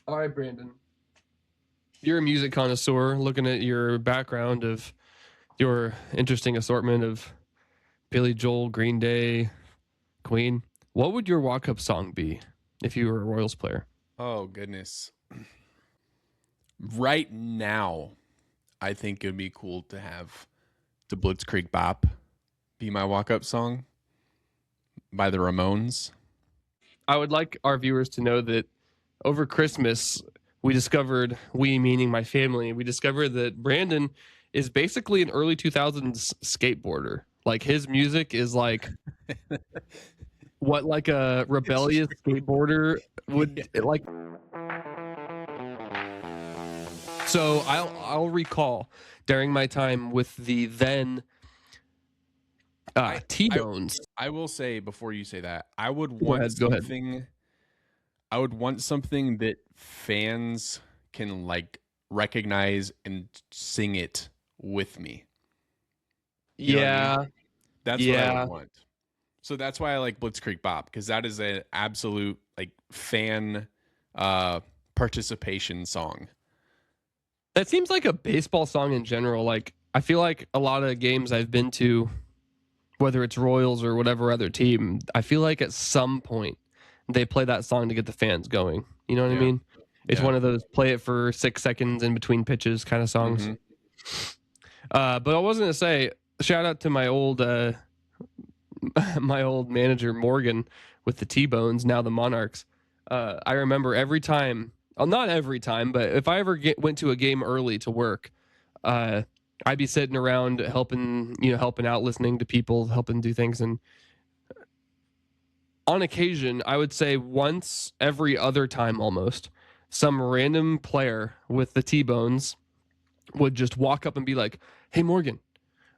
All right, Brandon. You're a music connoisseur. Looking at your background of your interesting assortment of Billy Joel, Green Day, Queen. What would your walk-up song be if you were a Royals player? Oh, goodness. Right now, I think it would be cool to have the Blitzkrieg Bop be my walk-up song by the Ramones. I would like our viewers to know that over Christmas, we meaning my family, we discovered that Brandon is basically an early 2000s skateboarder. Like his music is like what like a rebellious skateboarder would like. So I'll recall during my time with the then T-Bones. I will say before you say that, I would Go want ahead. something. I would want something that fans can like recognize and sing it with me. You know what I mean? That's what I would want. So that's why I like Blitzkrieg Bop, because that is an absolute like fan participation song. That seems like a baseball song in general. Like I feel like a lot of games I've been to, whether it's Royals or whatever other team, I feel like at some point they play that song to get the fans going. You know what I mean? It's one of those play it for 6 seconds in between pitches kind of songs. Mm-hmm. But I was going to say, shout out to my old manager Morgan with the T-Bones, now the Monarchs. I remember every time, well, not every time, but if I ever went to a game early to work, I'd be sitting around helping out, listening to people, helping do things. And on occasion, I would say once every other time almost, some random player with the T-Bones would just walk up and be like, "Hey, Morgan,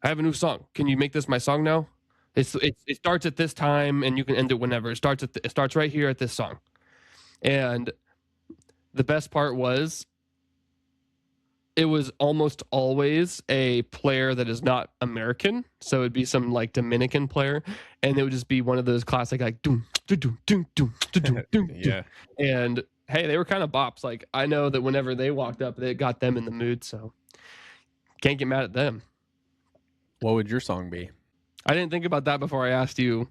I have a new song. Can you make this my song now? It starts at this time and you can end it whenever. It starts right here at this song." And the best part was it was almost always a player that is not American. So it'd be some like Dominican player, and it would just be one of those classic like doom, doom, doom, doom, doom, doom. Yeah. And hey, they were kind of bops. Like I know that whenever they walked up, it got them in the mood. So can't get mad at them. What would your song be? I didn't think about that before I asked you.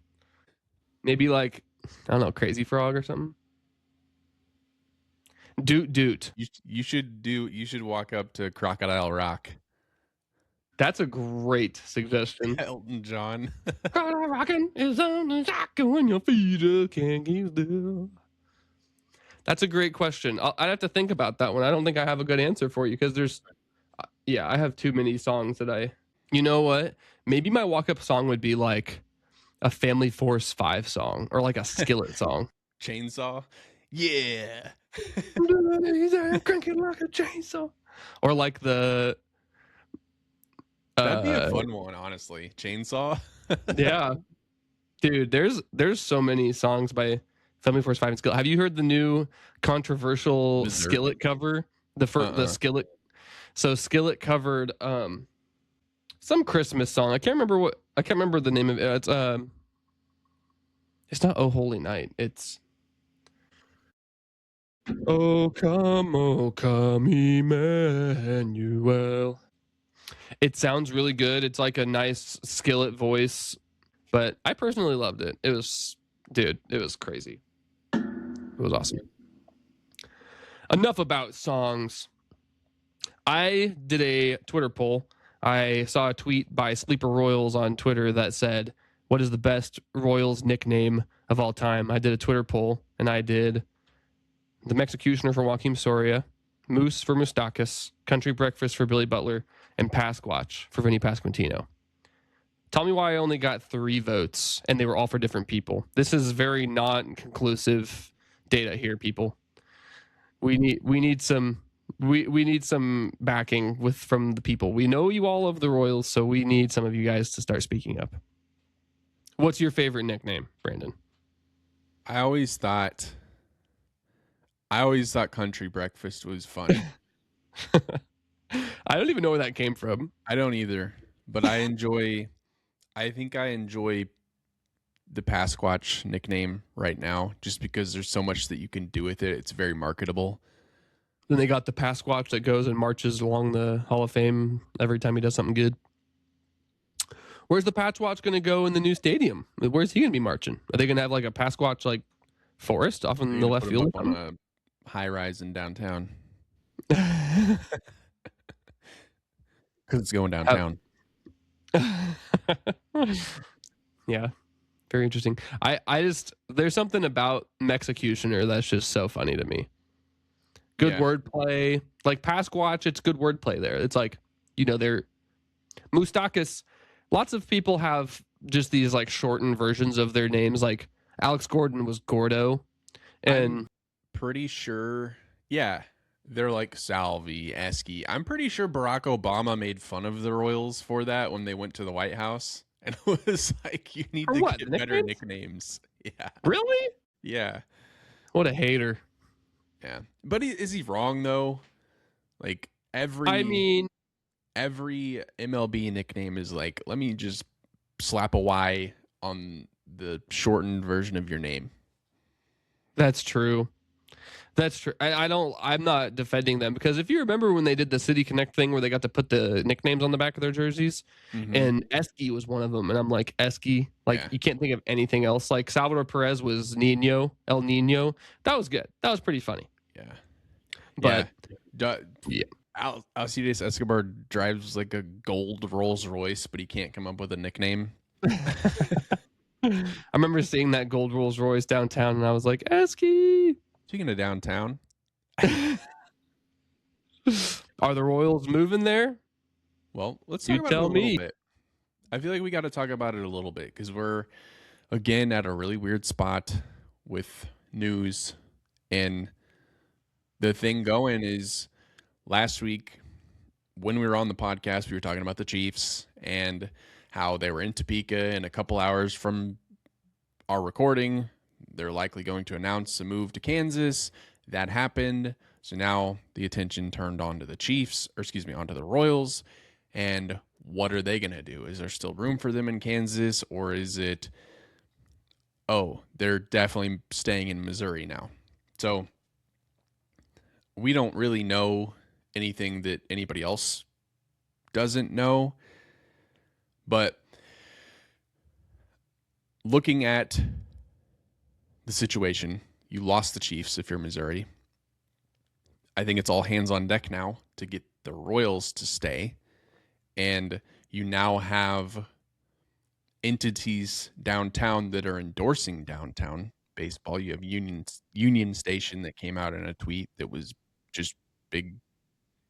Maybe like, I don't know, Crazy Frog or something. Doot. You should walk up to Crocodile Rock. That's a great suggestion. Elton John. Crocodile rocking is on the shotgun when your feet can't keep still. That's a great question. I'd have to think about that one. I don't think I have a good answer for you because I have too many songs that you know what? Maybe my walk-up song would be like a Family Force 5 song or like a Skillet song. Chainsaw? Yeah. Cranking like a chainsaw. Or like the... That'd be a fun one, honestly. Chainsaw? Yeah. Dude, there's so many songs by Family Force 5 and Skillet. Have you heard the new controversial Skillet cover? The Skillet... So Skillet covered... some Christmas song. I can't remember the name of it. It's not "Oh Holy Night." It's "Oh come, Emmanuel." It sounds really good. It's like a nice Skillet voice, but I personally loved it. It was crazy. It was awesome. Enough about songs. I did a Twitter poll. I saw a tweet by Sleeper Royals on Twitter that said, "What is the best Royals nickname of all time?" I did a Twitter poll, and I did the Executioner for Joaquim Soria, Moose for Moustakis, Country Breakfast for Billy Butler, and Pasquatch for Vinny Pasquantino. Tell me why I only got 3 votes, and they were all for different people. This is very non-conclusive data here, people. We need some backing from the people. We know you all of the Royals, so we need some of you guys to start speaking up. What's your favorite nickname, Brandon? I always thought Country Breakfast was fun. I don't even know where that came from. I don't either, but I think I enjoy the Pasquatch nickname right now just because there's so much that you can do with it. It's very marketable. Then they got the Pasquatch that goes and marches along the Hall of Fame every time he does something good. Where's the Pasquatch going to go in the new stadium? Where's he going to be marching? Are they going to have like a Pasquatch like forest off in the left put him field? up on a high rise in downtown because it's going downtown. Yeah, very interesting. I just there's something about Mexicutioner that's just so funny to me. Good wordplay, like Pasquatch. It's good wordplay there. It's like, you know, they're Moustakis. Lots of people have just these like shortened versions of their names. Like Alex Gordon was Gordo, and I'm pretty sure. Yeah, they're like Salvi, Esky. I'm pretty sure Barack Obama made fun of the Royals for that when they went to the White House, and was like, "You need to get better nicknames." Yeah. Really? Yeah. What a hater. Yeah, but is he wrong though? Like every MLB nickname is like, let me just slap a Y on the shortened version of your name. That's true. That's true. I'm not defending them, because if you remember when they did the City Connect thing where they got to put the nicknames on the back of their jerseys, and Esky was one of them, and I'm like, Esky, like you can't think of anything else. Like Salvador Perez was Nino, El Nino. That was good. That was pretty funny. Yeah. But Alcides Escobar drives like a gold Rolls Royce, but he can't come up with a nickname. I remember seeing that gold Rolls Royce downtown, and I was like, Esky. Speaking of downtown, are the Royals moving there? Well, let's talk about it a little bit. I feel like we got to talk about it a little bit because we're, again, at a really weird spot with news. And the thing going is, last week when we were on the podcast, we were talking about the Chiefs and how they were in Topeka, and a couple hours from our recording, they're likely going to announce a move to Kansas. That happened. So now the attention turned onto the Chiefs, onto the Royals. And what are they going to do? Is there still room for them in Kansas, or is it, oh, they're definitely staying in Missouri now? So we don't really know anything that anybody else doesn't know. But looking at the situation, you lost the Chiefs if you're Missouri. I think it's all hands on deck now to get the Royals to stay. And you now have entities downtown that are endorsing downtown baseball. You have Union Station that came out in a tweet that was just big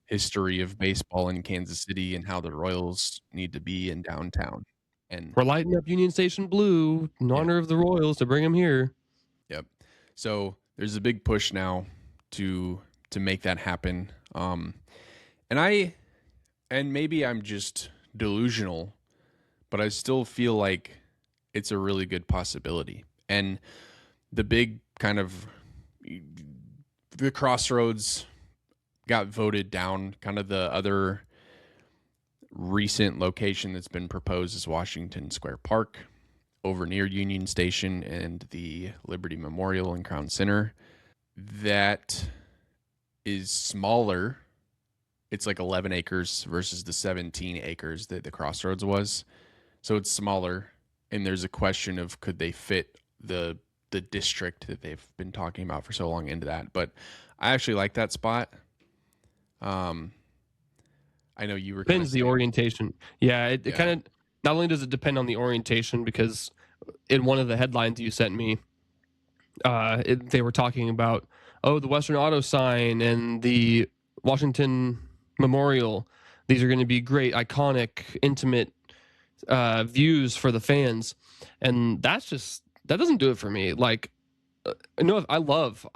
history of baseball in Kansas City and how the Royals need to be in downtown. And we're lighting up Union Station blue in honor of the Royals to bring them here. Yep. So there's a big push now to make that happen. And maybe I'm just delusional, but I still feel like it's a really good possibility. And the big kind of the Crossroads got voted down. Kind of the other recent location that's been proposed is Washington Square Park, over near Union Station and the Liberty Memorial and Crown Center. That is smaller. It's like 11 acres versus the 17 acres that the Crossroads was. So it's smaller. And there's a question of, could they fit the district that they've been talking about for so long into that? But I actually like that spot. I know you were depends the orientation. Yeah, it kind of, not only does it depend on the orientation, because in one of the headlines you sent me, they were talking about, the Western Auto sign and the Washington Memorial. These are going to be great, iconic, intimate views for the fans, and that doesn't do it for me. Like, I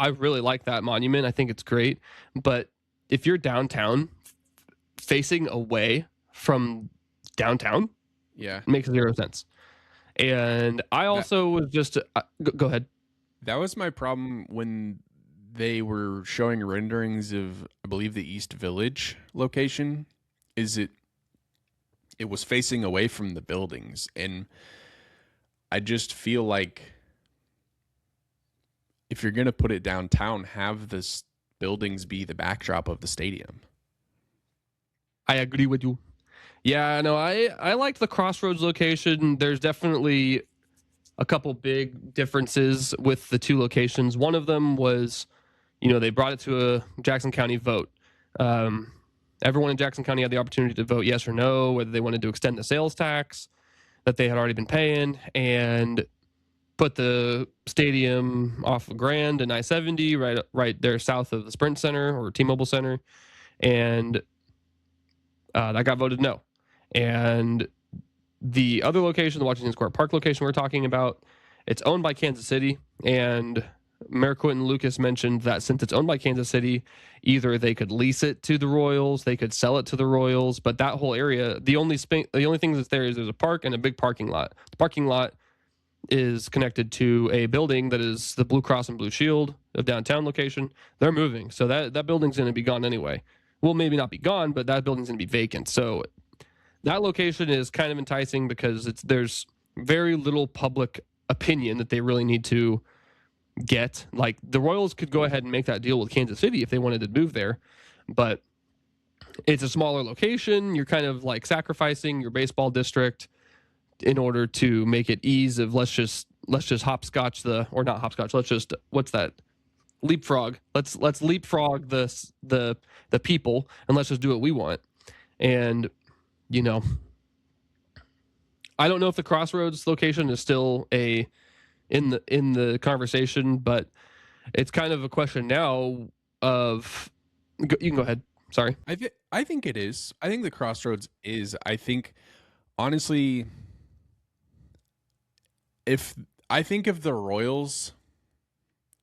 really like that monument. I think it's great, but if you're downtown, facing away from downtown, it makes zero sense. And I also was just go ahead. That was my problem when they were showing renderings of, I believe, the East Village location. Is it was facing away from the buildings, and I just feel like if you're going to put it downtown, have this buildings be the backdrop of the stadium. I agree with you. Yeah, no, I liked the Crossroads location. There's definitely a couple big differences with the two locations. One of them was, they brought it to a Jackson County vote. Everyone in Jackson County had the opportunity to vote yes or no, whether they wanted to extend the sales tax that they had already been paying and put the stadium off of Grand and I-70 right there south of the Sprint Center or T-Mobile Center. And that got voted no. And the other location, the Washington Square Park location we're talking about, it's owned by Kansas City. And Mayor Quentin Lucas mentioned that since it's owned by Kansas City, either they could lease it to the Royals, they could sell it to the Royals. But that whole area, the only thing that's there is there's a park and a big parking lot. The parking lot is connected to a building that is the Blue Cross and Blue Shield of downtown location. They're moving, so that building's going to be gone anyway. Well, maybe not be gone, but that building's going to be vacant. So that location is kind of enticing because there's very little public opinion that they really need to get. Like the Royals could go ahead and make that deal with Kansas City if they wanted to move there, but it's a smaller location. You're kind of like sacrificing your baseball district in order to make it ease of let's just hopscotch what's that? Leapfrog. Let's leapfrog the people and let's just do what we want. And I don't know if the Crossroads location is still in the conversation, but it's kind of a question now of you can go ahead. Sorry. I think it is. I think the Crossroads is. I think honestly, if the Royals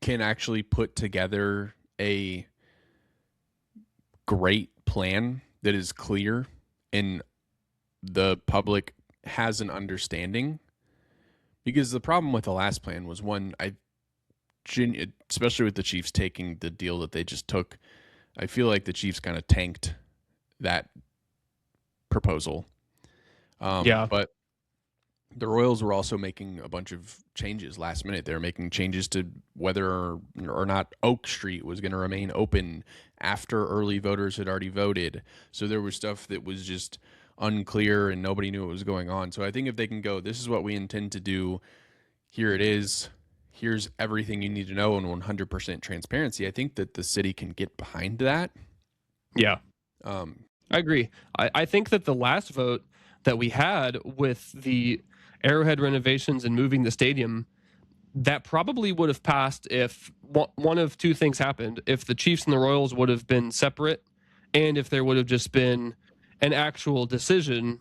can actually put together a great plan that is clear and the public has an understanding, because the problem with the last plan was one, especially with the Chiefs taking the deal that they just took, I feel like the Chiefs kind of tanked that proposal. But the Royals were also making a bunch of changes last minute. They were making changes to whether or not Oak Street was going to remain open after early voters had already voted. So there was stuff that was just unclear and nobody knew what was going on. So I think if they can go, this is what we intend to do, here it is, here's everything you need to know, and 100% transparency, I think that the city can get behind that. Yeah. I agree. I think that the last vote that we had with the Arrowhead renovations and moving the stadium, that probably would have passed if one of two things happened. If the Chiefs and the Royals would have been separate, and if there would have just been an actual decision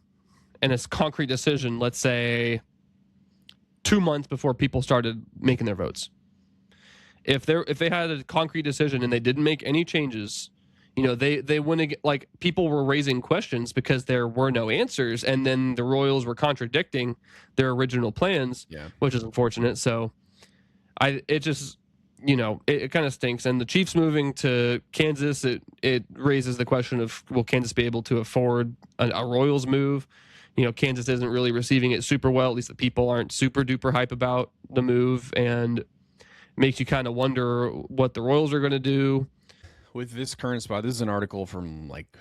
and a concrete decision, let's say 2 months before people started making their votes. If they had a concrete decision and they didn't make any changes, they wouldn't get, like, people were raising questions because there were no answers, and then the Royals were contradicting their original plans, which is unfortunate. So it just, it kind of stinks. And the Chiefs moving to Kansas, it raises the question of, will Kansas be able to afford a Royals move? Kansas isn't really receiving it super well. At least the people aren't super duper hype about the move, and makes you kind of wonder what the Royals are going to do. With this current spot, this is an article from like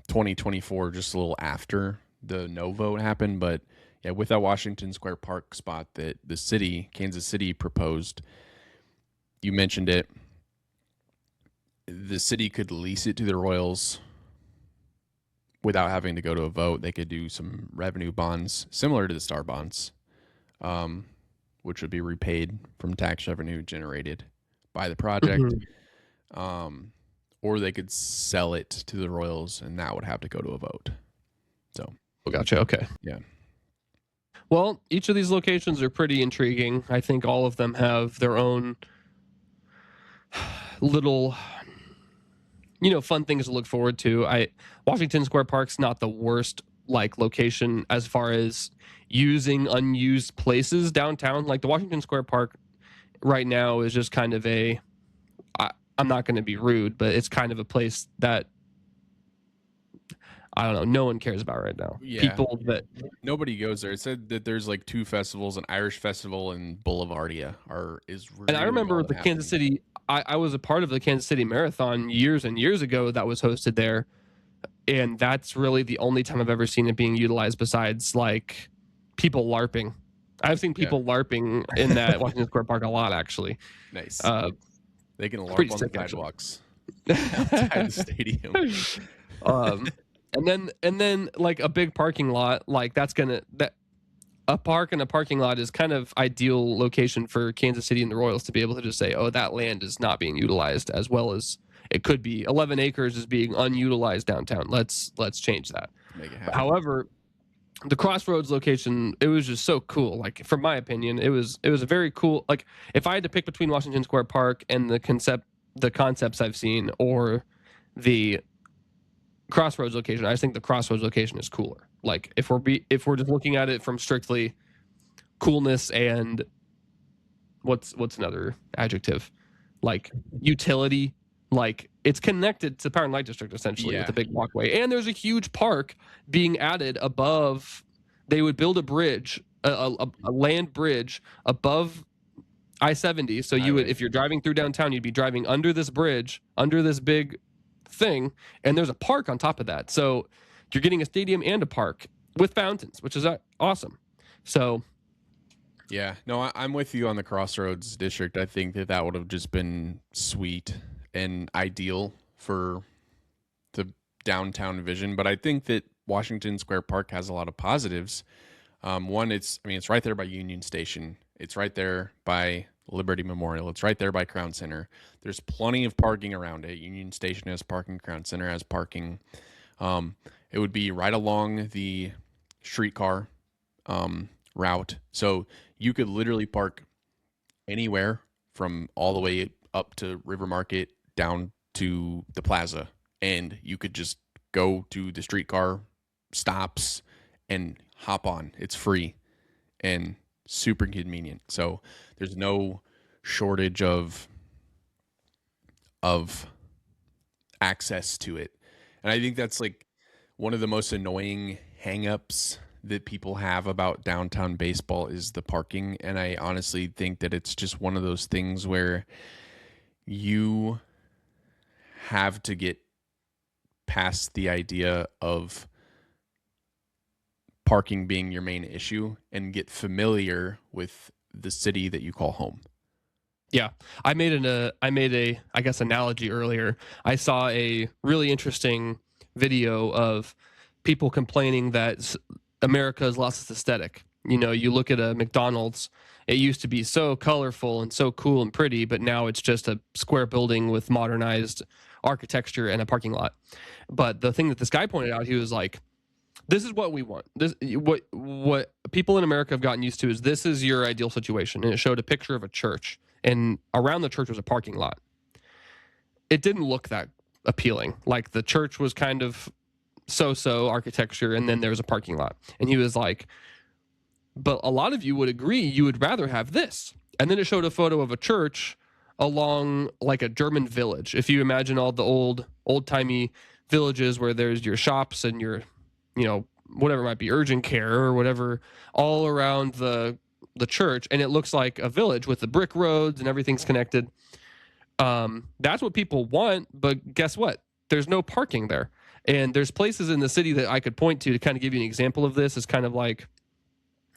2024, just a little after the no vote happened. But yeah, with that Washington Square Park spot that the Kansas City proposed, you mentioned it, the city could lease it to the Royals without having to go to a vote. They could do some revenue bonds similar to the Star bonds, which would be repaid from tax revenue generated by the project. Mm-hmm. Or they could sell it to the Royals, and that would have to go to a vote. So, gotcha. Okay. Yeah. Well, each of these locations are pretty intriguing. I think all of them have their own little, fun things to look forward to. Washington Square Park's not the worst location as far as using unused places downtown. Like the Washington Square Park right now is just kind of I'm not going to be rude, but it's kind of a place that, I don't know, no one cares about right now. Yeah. People that nobody goes there. It said that there's two festivals, an Irish festival and Boulevardia is really, and I remember the Kansas City I was a part of the Kansas City Marathon years and years ago that was hosted there, and that's really the only time I've ever seen it being utilized besides like people LARPing. I've seen people LARPing in that Washington Square Park a lot, actually. Nice. They can LARP pretty on sick, the sidewalks outside the stadium. And then like a big parking lot, like a park and a parking lot is kind of ideal location for Kansas City and the Royals to be able to just say, oh, that land is not being utilized as well as it could be. 11 acres is being unutilized downtown. Let's change that. Make it happen. However, the Crossroads location, it was just so cool. Like, from my opinion, it was a very cool. Like, if I had to pick between Washington Square Park and the concepts I've seen, or the Crossroads location, I just think the Crossroads location is cooler. Like, if we're just looking at it from strictly coolness and what's another adjective, like utility. Like, it's connected to Power and Light District essentially with a big walkway, and there's a huge park being added above. They would build a bridge, a land bridge above I-70. So you would, if you're driving through downtown, you'd be driving under this bridge, under this big thing, and there's a park on top of that. So you're getting a stadium and a park with fountains, which is awesome. So yeah, no, I'm with you on the Crossroads District. I think that would have just been sweet and ideal for the downtown vision. But I think that Washington Square Park has a lot of positives. One, it's right there by Union Station. It's right there by Liberty Memorial. It's right there by Crown Center. There's plenty of parking around it. Union Station has parking. Crown Center has parking. It would be right along the streetcar route. So you could literally park anywhere from all the way up to River Market down to the plaza, and you could just go to the streetcar stops and hop on. It's free and super convenient. So there's no shortage of access to it. And I think that's like one of the most annoying hangups that people have about downtown baseball is the parking. And I honestly think that it's just one of those things where you have to get past the idea of parking being your main issue and get familiar with the city that you call home. Yeah, I made a I guess analogy earlier. I saw a really interesting video of people complaining that America has lost its aesthetic. You know, you look at a McDonald's, it used to be so colorful and so cool and pretty, but now it's just a square building with modernized architecture and a parking lot. But the thing that this guy pointed out, he was like, this is what we want. This what people in America have gotten used to is this is your ideal situation. And it showed a picture of a church, and around the church was a parking lot. It didn't look that appealing. Like, the church was kind of so-so architecture, and then there was a parking lot. And he was like, but a lot of you would agree you would rather have this. And then it showed a photo of a church along like a German village. If you imagine all the old-timey villages where there's your shops and your, you know, whatever it might be, urgent care or whatever, all around the church, and it looks like a village with the brick roads and everything's connected. That's what people want, but guess what? There's no parking there. And there's places in the city that I could point to kind of give you an example of this. Is kind of like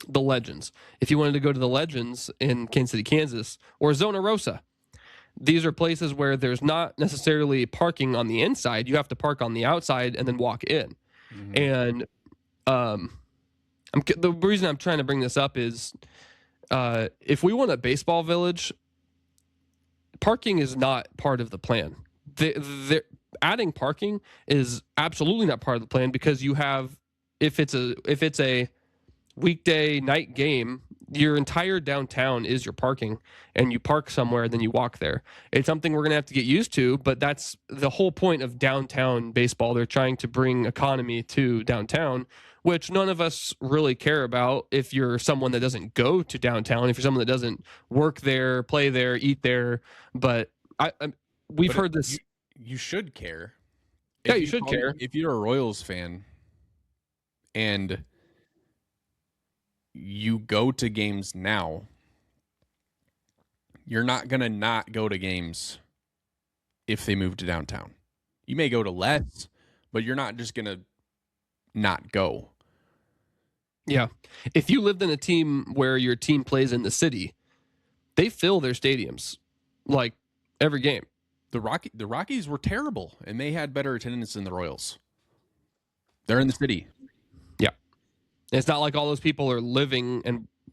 the Legends. If you wanted to go to the Legends in Kansas City, Kansas, or Zona Rosa, these are places where there's not necessarily parking on the inside. You have to park on the outside and then walk in. Mm-hmm. And the reason I'm trying to bring this up is if we want a baseball village, parking is not part of the plan. Adding parking is absolutely not part of the plan, because you have, if it's a weekday night game, your entire downtown is your parking, and you park somewhere, then you walk there. It's something we're going to have to get used to, but that's the whole point of downtown baseball. They're trying to bring economy to downtown, which none of us really care about if you're someone that doesn't go to downtown, if you're someone that doesn't work there, play there, eat there. But we've heard this. You should care. Yeah, you should care. If you're a Royals fan and you go to games now, you're not going to not go to games if they move to downtown. You may go to less, but you're not just going to not go. Yeah. If you lived in a team where your team plays in the city, they fill their stadiums like every game. The Rockies were terrible, and they had better attendance than the Royals. They're in the city. Yeah. It's not like all those people are living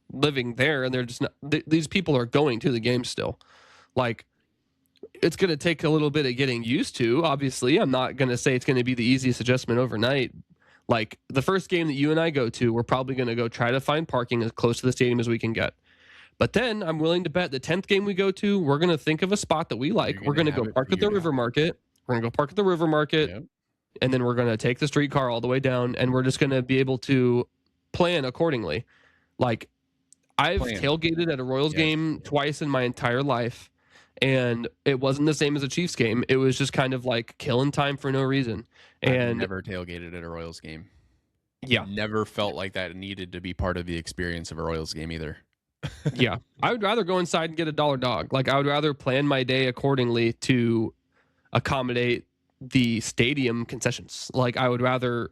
there, and they're just not. These people are going to the game still. Like, it's going to take a little bit of getting used to. Obviously, I'm not going to say it's going to be the easiest adjustment overnight. Like, the first game that you and I go to, we're probably going to go try to find parking as close to the stadium as we can get. But then I'm willing to bet the 10th game we go to, we're going to think of a spot that we like. We're going to go park at the River Market. We're going to go park at the River Market. Yep. And then we're going to take the streetcar all the way down, and we're just going to be able to plan accordingly. Like, I've tailgated at a Royals game twice in my entire life, and it wasn't the same as a Chiefs game. It was just kind of like killing time for no reason. And I've never tailgated at a Royals game. Yeah. Never felt like that needed to be part of the experience of a Royals game either. Yeah. I would rather go inside and get a dollar dog. Like, I would rather plan my day accordingly to accommodate the stadium concessions. Like, I would rather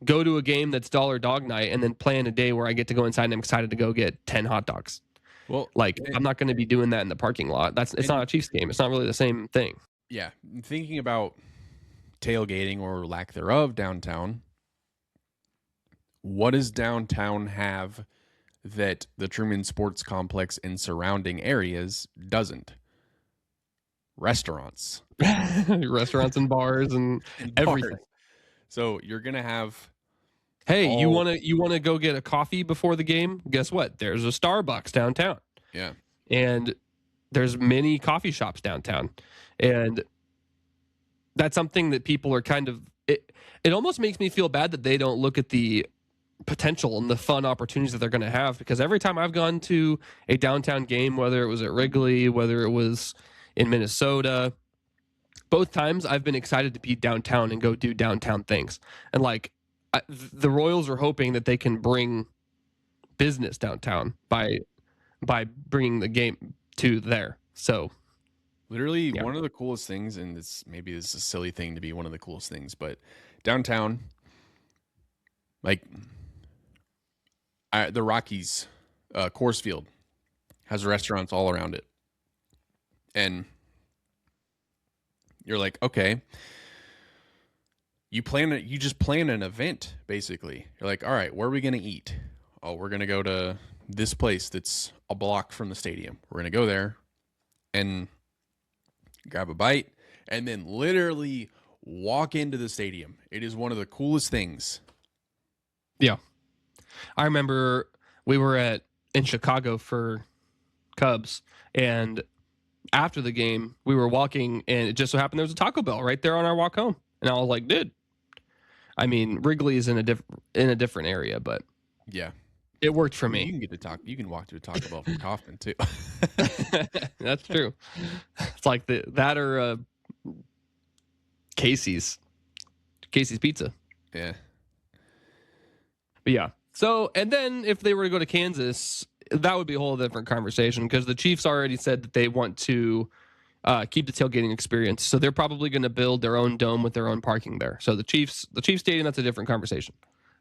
go to a game that's dollar dog night and then plan a day where I get to go inside and I'm excited to go get 10 hot dogs. Well, like, I'm not going to be doing that in the parking lot. It's not a Chiefs game. It's not really the same thing. Yeah. Thinking about tailgating or lack thereof downtown, what does downtown have that the Truman Sports Complex and surrounding areas doesn't? Restaurants. Restaurants and bars and everything. Bars. So you're going to have... Hey, you want to go get a coffee before the game? Guess what? There's a Starbucks downtown. Yeah. And there's many coffee shops downtown. And that's something that people are kind of... It almost makes me feel bad that they don't look at the potential and the fun opportunities that they're going to have, because every time I've gone to a downtown game, whether it was at Wrigley, whether it was in Minnesota, both times I've been excited to be downtown and go do downtown things. And like, the Royals are hoping that they can bring business downtown by bringing the game to there. So literally one of the coolest things, and this is a silly thing to be one of the coolest things, but downtown, like the Rockies, Coors Field has restaurants all around it. And you're like, okay, you just plan an event, basically. You're like, all right, where are we going to eat? Oh, we're going to go to this place that's a block from the stadium. We're going to go there and grab a bite and then literally walk into the stadium. It is one of the coolest things. Yeah. I remember we were in Chicago for Cubs, and after the game, we were walking, and it just so happened there was a Taco Bell right there on our walk home. And I was like, dude, I mean, Wrigley is in a different area, but yeah, it worked for me. You can walk to a Taco Bell from Kaufman too. That's true. It's like that or Casey's Pizza. Yeah. But yeah. So, and then if they were to go to Kansas, that would be a whole different conversation, because the Chiefs already said that they want to keep the tailgating experience. So they're probably going to build their own dome with their own parking there. So the Chiefs stadium, that's a different conversation.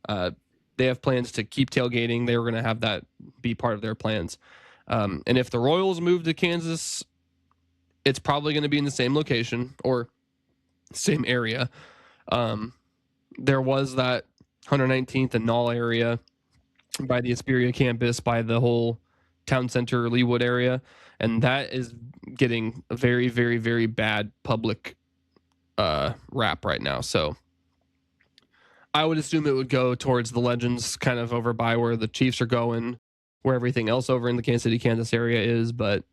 They have plans to keep tailgating. They were going to have that be part of their plans. And if the Royals move to Kansas, it's probably going to be in the same location or same area. There was that 119th and Knoll area by the Asperia campus, by the whole town center Leawood area, and that is getting a very, very, very bad public rap right now. So I would assume it would go towards the Legends, kind of over by where the Chiefs are going, where everything else over in the Kansas City, Kansas area is, but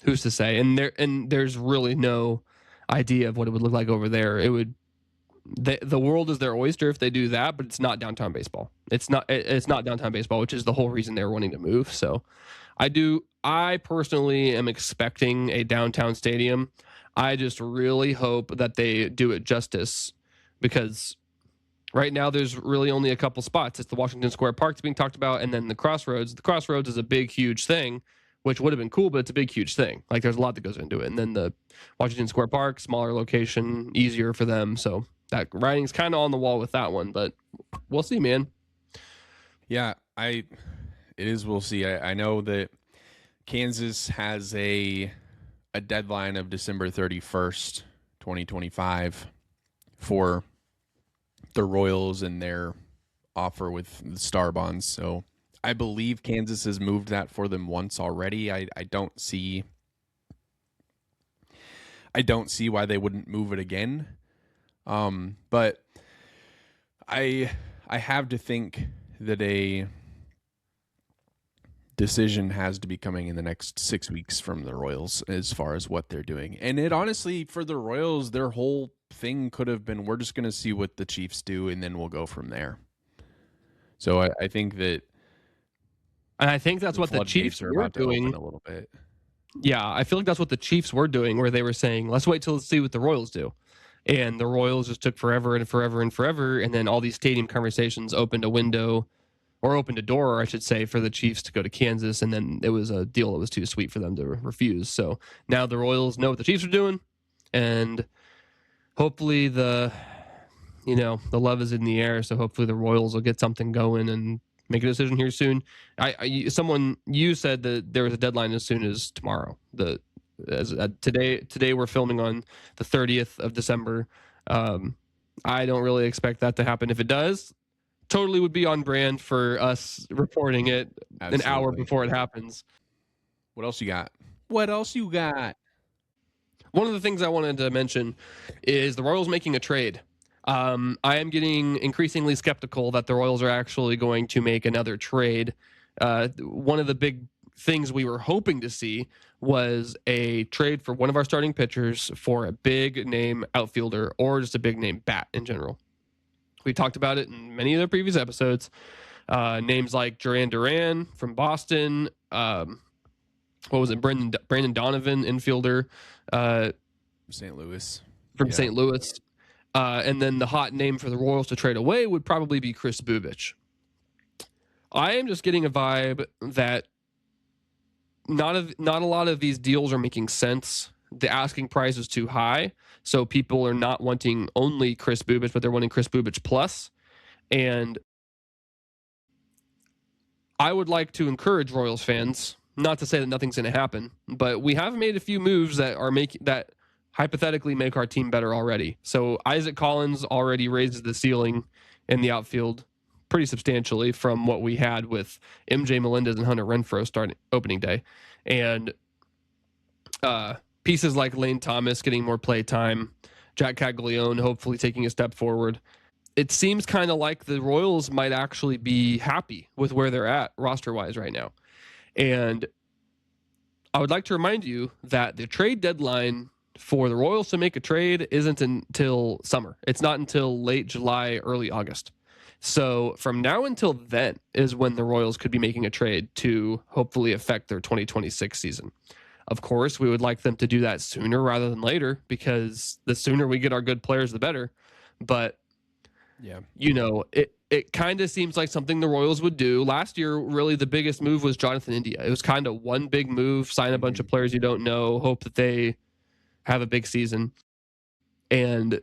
who's to say? And there's really no idea of what it would look like over there. It would the world is their oyster if they do that, but it's not downtown baseball. It's not downtown baseball, which is the whole reason they're wanting to move. So I personally am expecting a downtown stadium. I just really hope that they do it justice, because right now there's really only a couple spots. It's the Washington Square Park that's being talked about, and then the Crossroads. The Crossroads is a big, huge thing which would have been cool, but it's a big, huge thing. Like there's a lot that goes into it. And then the Washington Square Park, smaller location, easier for them. So that writing's kind of on the wall with that one, but we'll see, man. Yeah, it is. We'll see. I know that Kansas has a deadline of December 31st, 2025 for the Royals and their offer with the Star Bonds. So I believe Kansas has moved that for them once already. I don't see why they wouldn't move it again. But I have to think that a decision has to be coming in the next 6 weeks from the Royals as far as what they're doing. And it honestly, for the Royals, their whole thing could have been, we're just going to see what the Chiefs do, and then we'll go from there. So I think that, and I think that's what the Chiefs are about doing a little bit. Yeah, I feel like that's what the Chiefs were doing, where they were saying, let's wait till see what the Royals do. And the Royals just took forever and forever and forever. And then all these stadium conversations opened a window, or opened a door, I should say, for the Chiefs to go to Kansas. And then it was a deal that was too sweet for them to refuse. So now the Royals know what the Chiefs are doing. And hopefully the love is in the air. So hopefully the Royals will get something going and make a decision here soon. You said that there was a deadline as soon as tomorrow. Today we're filming on the 30th of December. I don't really expect that to happen. If it does, totally would be on brand for us reporting it Absolutely. An hour before it happens. What else you got? One of the things I wanted to mention is the Royals making a trade. I am getting increasingly skeptical that the Royals are actually going to make another trade. One of the big things we were hoping to see was a trade for one of our starting pitchers for a big name outfielder or just a big name bat in general. We talked about it in many of the previous episodes. Names like Duran from Boston. What was it? Brandon Donovan, infielder. St. Louis. From St. Louis. And then the hot name for the Royals to trade away would probably be Chris Bubich. I am just getting a vibe that not a lot of these deals are making sense. The asking price is too high, so people are not wanting only Chris Bubich, but they're wanting Chris Bubich plus. And I would like to encourage Royals fans, not to say that nothing's going to happen, but we have made a few moves that hypothetically make our team better already. So Isaac Collins already raises the ceiling in the outfield pretty substantially from what we had with MJ Melendez and Hunter Renfroe starting opening day. And pieces like Lane Thomas getting more play time, Jack Caglione hopefully taking a step forward. It seems kind of like the Royals might actually be happy with where they're at roster-wise right now. And I would like to remind you that the trade deadline for the Royals to make a trade isn't until summer. It's not until late July, early August. So from now until then is when the Royals could be making a trade to hopefully affect their 2026 season. Of course, we would like them to do that sooner rather than later, because the sooner we get our good players, the better. But, it kind of seems like something the Royals would do. Last year, really the biggest move was Jonathan India. It was kind of one big move, sign a bunch of players you don't know, hope that they have a big season. And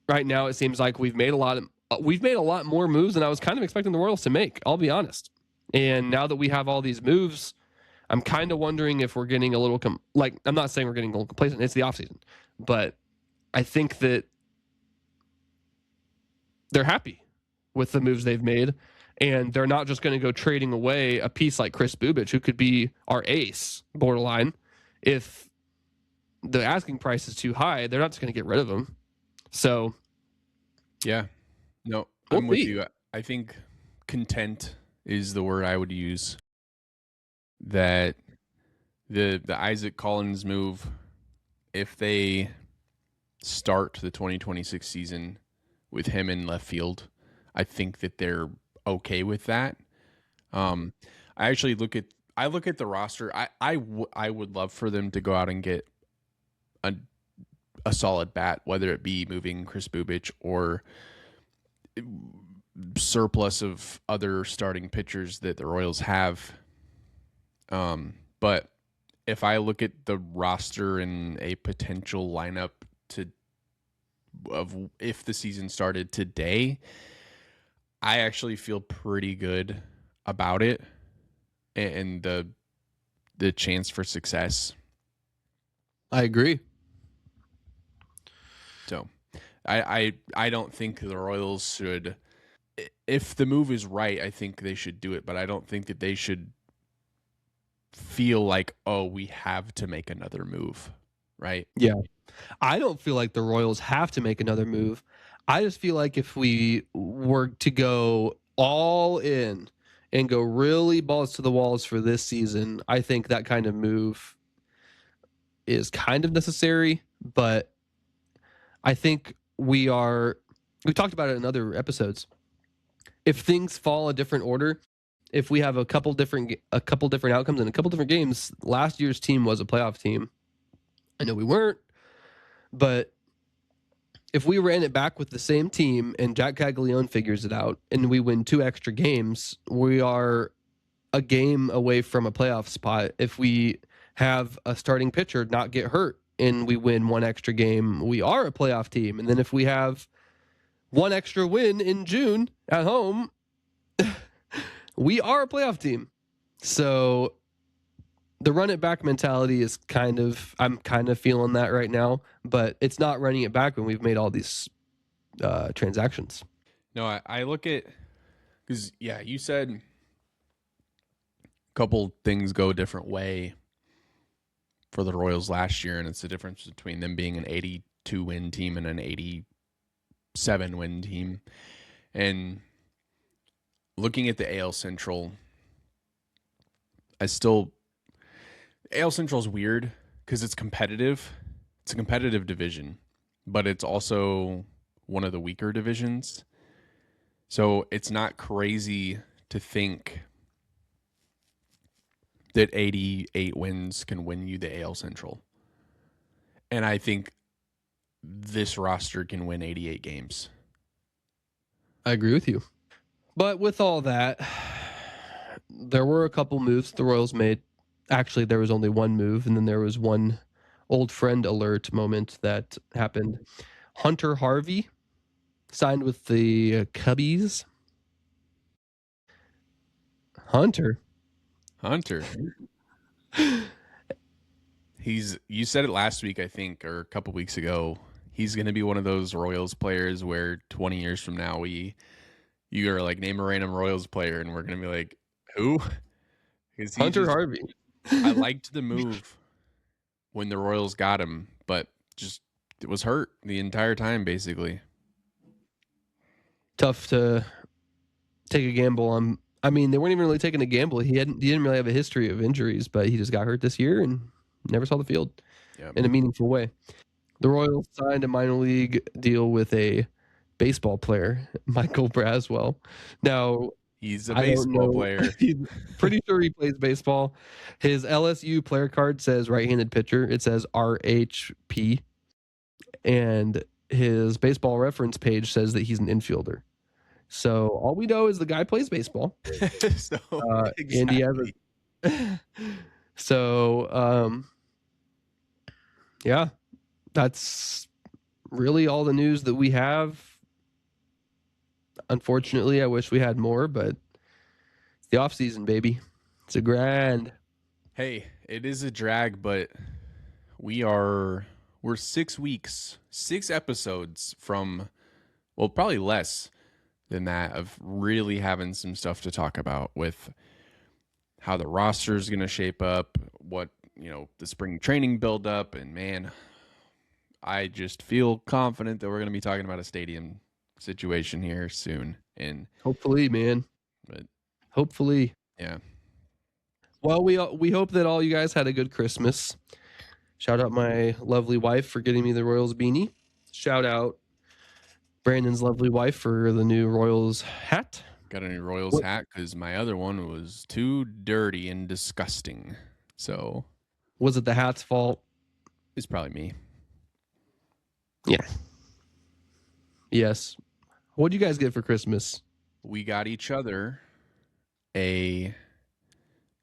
right now it seems like we've made a lot more moves than I was kind of expecting the Royals to make, I'll be honest. And now that we have all these moves, I'm kind of wondering if we're getting a little I'm not saying we're getting a little complacent, it's the offseason, but I think that they're happy with the moves they've made, and they're not just going to go trading away a piece like Chris Bubich, who could be our ace borderline. If the asking price is too high, they're not just going to get rid of him. So yeah, no, I'm with you. I think content is the word I would use. That the Isaac Collins move, if they start the 2026 season with him in left field, I think that they're okay with that. I actually look at the roster. I would love for them to go out and get a solid bat, whether it be moving Chris Bubich or surplus of other starting pitchers that the Royals have. But But if I look at the roster and a potential lineup of if the season started today, I actually feel pretty good about it and the chance for success. I agree. So I don't think the Royals should, if the move is right, I think they should do it, but I don't think that they should feel like, oh, we have to make another move, right? Yeah. I don't feel like the Royals have to make another move. I just feel like if we were to go all in and go really balls to the walls for this season, I think that kind of move is kind of necessary. But I think we've talked about it in other episodes. If things fall a different order, if we have a couple different outcomes and a couple different games, last year's team was a playoff team. I know we weren't, but if we ran it back with the same team and Jack Caglione figures it out and we win 2 extra games, we are a game away from a playoff spot. If we have a starting pitcher not get hurt and we win 1 extra game, we are a playoff team. And then if we have 1 extra win in June at home, we are a playoff team. So the run it back mentality is I'm kind of feeling that right now, but it's not running it back when we've made all these transactions. No, I look at, because you said a couple things go a different way for the Royals last year, and it's the difference between them being an 82 win team and an 87 win team. And looking at the AL Central, AL Central is weird because it's competitive. It's a competitive division, but it's also one of the weaker divisions. So it's not crazy to think that 88 wins can win you the AL Central. And I think this roster can win 88 games. I agree with you. But with all that, there were a couple moves the Royals made. Actually, there was only one move, and then there was one old friend alert moment that happened. Hunter Harvey signed with the Cubbies. Hunter. You said it last week, I think, or a couple weeks ago. He's going to be one of those Royals players where 20 years from now, you are like, name a random Royals player, and we're going to be like, who? Hunter Harvey. I liked the move when the Royals got him, but just it was hurt the entire time, basically. Tough to take a gamble on. I mean, they weren't even really taking a gamble. He didn't really have a history of injuries, but he just got hurt this year and never saw the field in a meaningful way. The Royals signed a minor league deal with a baseball player, Michael Braswell. Now, he's a baseball player. He's pretty sure he plays baseball. His LSU player card says right-handed pitcher. It says RHP. And his baseball reference page says that he's an infielder. So all we know is the guy plays baseball. Exactly. And he has yeah, that's really all the news that we have. Unfortunately, I wish we had more, but it's the off season, baby. It's a grind. Hey, it is a drag, but we're 6 weeks, 6 episodes from, well, probably less than that, of really having some stuff to talk about with how the roster is going to shape up, what, the spring training build up. And man, I just feel confident that we're going to be talking about a stadium situation here soon. And hopefully, man. But hopefully. Yeah. Well, we hope that all you guys had a good Christmas. Shout out my lovely wife for getting me the Royals beanie. Shout out Brandon's lovely wife for the new Royals hat. Got a new Royals hat because my other one was too dirty and disgusting. So, was it the hat's fault? It's probably me. Yeah. Yes. What'd you guys get for Christmas? We got each other a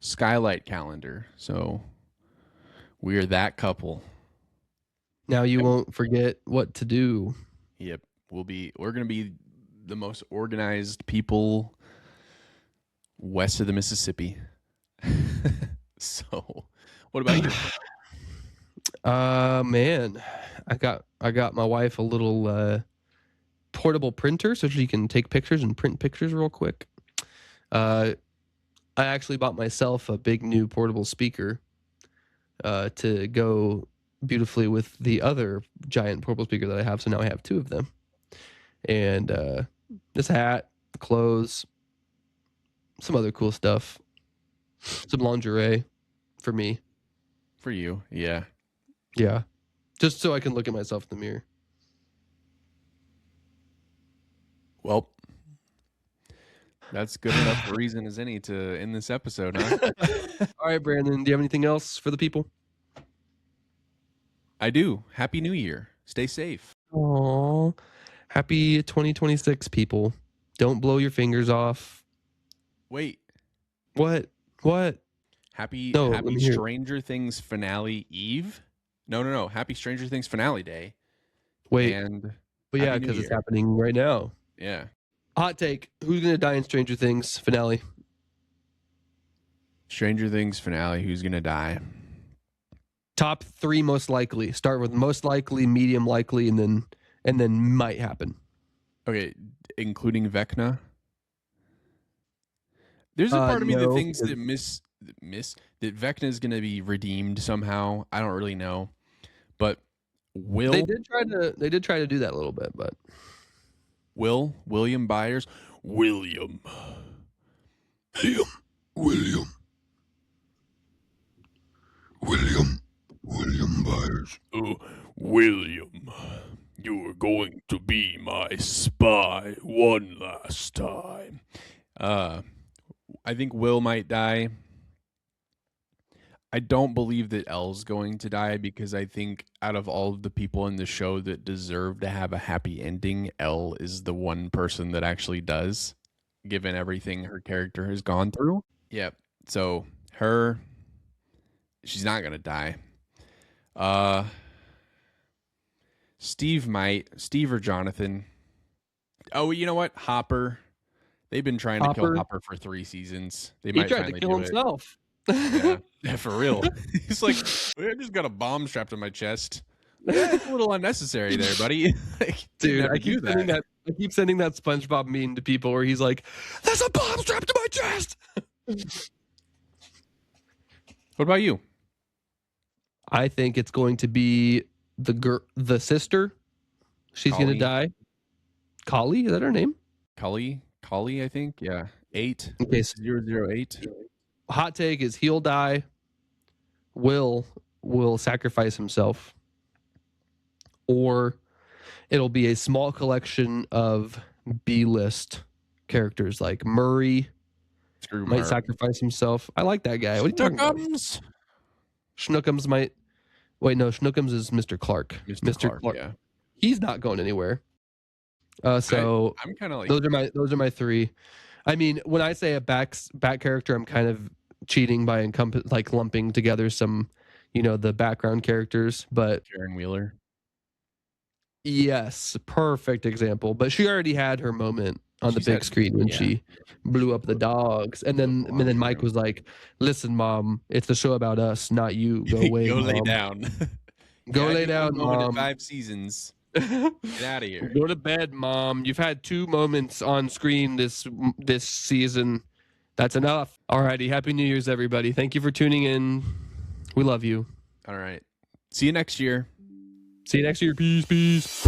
skylight calendar. So we're that couple. Now you won't forget what to do. Yep. We're gonna be the most organized people west of the Mississippi. So what about you? Man, I got my wife a little portable printer so she can take pictures and print pictures real quick. I actually bought myself a big new portable speaker to go beautifully with the other giant portable speaker that I have. So now I have two of them. And this hat, clothes, some other cool stuff, some lingerie for me. For you, yeah. Yeah. Just so I can look at myself in the mirror. Well, that's good enough reason as any to end this episode, huh? All right, Brandon, do you have anything else for the people? I do. Happy New Year. Stay safe. Aww. Happy 2026, people. Don't blow your fingers off. Wait. What? Happy No, let me hear it. Stranger Things finale eve? No. Happy Stranger Things finale day. Wait. And But yeah, Happy New because it's Year. happening right now. Yeah. Hot take. Who's going to die in Stranger Things finale? Stranger Things finale. Who's going to die? Top 3 most likely. Start with most likely, medium likely, and then might happen. Okay. Including Vecna. There's a part of me that thinks that that Vecna is going to be redeemed somehow. I don't really know. But They did try to do that a little bit, but William Byers. William Byers. Oh, William, you are going to be my spy one last time. I think Will might die. I don't believe that Elle's going to die because I think out of all of the people in the show that deserve to have a happy ending, Elle is the one person that actually does, given everything her character has gone through. Yep. So she's not going to die. Steve or Jonathan. Oh, you know what? Hopper. They've been trying to kill Hopper for 3 seasons. He tried to kill himself. Yeah, for real. He's like, I just got a bomb strapped to my chest. Yeah, it's a little unnecessary there, buddy. Dude, I keep sending that SpongeBob meme to people where he's like, "There's a bomb strapped to my chest." What about you? I think it's going to be the sister. She's going to die. Kali, is that her name? Kali, I think. Yeah. 8. Okay, 008. Hot take is he'll die. Will sacrifice himself, or it'll be a small collection of B-list characters like Murray. Might sacrifice himself. I like that guy. What are you talking about? Schnookums might. Wait, no. Schnookums is Mr. Clark. Mr. Clark. Yeah. He's not going anywhere. So I'm kind of like those are my 3. I mean, when I say a back character, I'm kind of cheating by lumping together some, the background characters. But Karen Wheeler. Yes, perfect example. But she already had her moment on the big screen when she blew up the dogs, and then Mike was like, "Listen, Mom, it's a show about us, not you. Go away, Go Mom. lay down. Go lay down, Mom. 5 seasons. Get out of here. Go to bed, Mom. You've had 2 moments on screen this season. That's enough." Alrighty, Happy New Year's, everybody. Thank you for tuning in. We love you. All right. See you next year. See you next year. Peace.